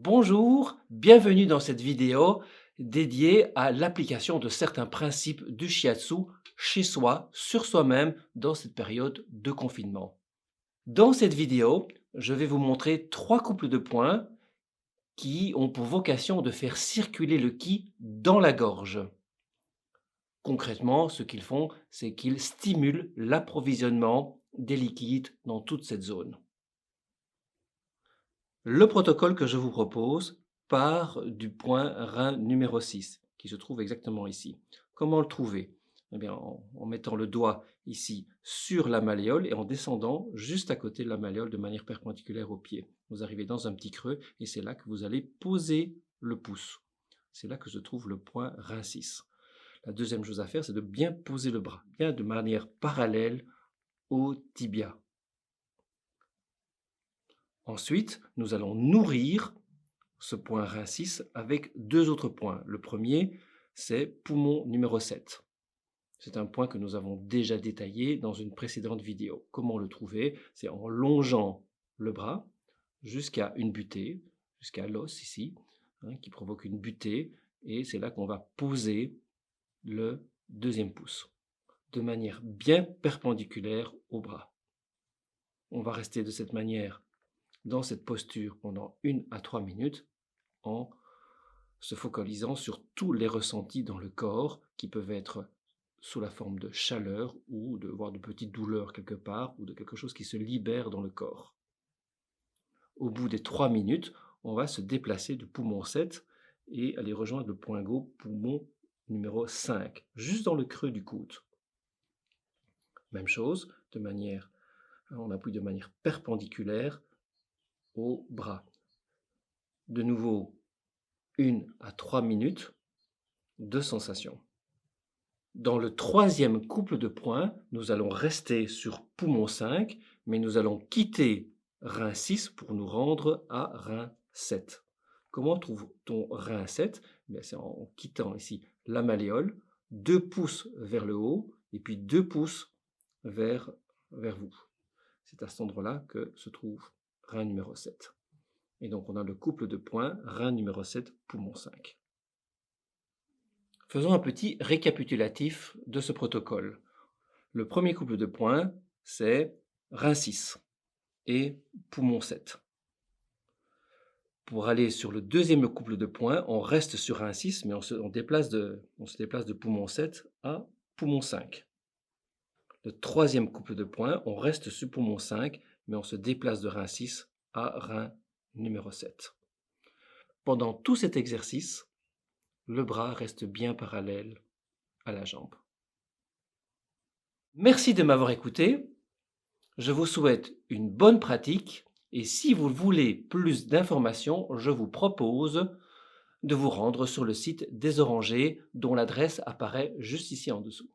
Bonjour, bienvenue dans cette vidéo dédiée à l'application de certains principes du shiatsu chez soi, sur soi-même, dans cette période de confinement. Dans cette vidéo, je vais vous montrer 3 couples de points qui ont pour vocation de faire circuler le ki dans la gorge. Concrètement, ce qu'ils font, c'est qu'ils stimulent l'approvisionnement des liquides dans toute cette zone. Le protocole que je vous propose part du point rein numéro 6, qui se trouve exactement ici. Comment le trouver? Eh bien, en mettant le doigt ici sur la malléole et en descendant juste à côté de la malléole de manière perpendiculaire au pied. Vous arrivez dans un petit creux et c'est là que vous allez poser le pouce. C'est là que se trouve le point rein 6. La deuxième chose à faire, c'est de bien poser le bras, bien de manière parallèle au tibia. Ensuite, nous allons nourrir ce point rein 6 avec 2 autres points. Le premier, c'est poumon numéro 7. C'est un point que nous avons déjà détaillé dans une précédente vidéo. Comment le trouver? C'est en longeant le bras jusqu'à une butée, jusqu'à l'os ici, qui provoque une butée, et c'est là qu'on va poser le deuxième pouce, de manière bien perpendiculaire au bras. On va rester de cette manière dans cette posture pendant 1 à 3 minutes en se focalisant sur tous les ressentis dans le corps qui peuvent être sous la forme de chaleur ou voire de petites douleurs quelque part ou de quelque chose qui se libère dans le corps. Au bout des 3 minutes, on va se déplacer du poumon 7 et aller rejoindre le point Go, poumon numéro 5, juste dans le creux du coude. Même chose, on appuie de manière perpendiculaire au bras. De nouveau, 1 à 3 minutes de sensation. Dans le troisième couple de points, nous allons rester sur poumon 5, mais nous allons quitter rein 6 pour nous rendre à rein 7. Comment trouve-t-on rein 7? C'est en quittant ici la malléole, 2 pouces vers le haut et puis 2 pouces vers vous. C'est à cet endroit-là que se trouve rein numéro 7. Et donc on a le couple de points rein numéro 7, poumon 5. Faisons un petit récapitulatif de ce protocole. Le premier couple de points, c'est rein 6 et poumon 7. Pour aller sur le deuxième couple de points, on reste sur rein 6, mais on se déplace de poumon 7 à poumon 5. Le troisième couple de points, on reste sur poumon 5, mais on se déplace de rein 6 à rein numéro 7. Pendant tout cet exercice, le bras reste bien parallèle à la jambe. Merci de m'avoir écouté. Je vous souhaite une bonne pratique et si vous voulez plus d'informations, je vous propose de vous rendre sur le site des Orangers dont l'adresse apparaît juste ici en dessous.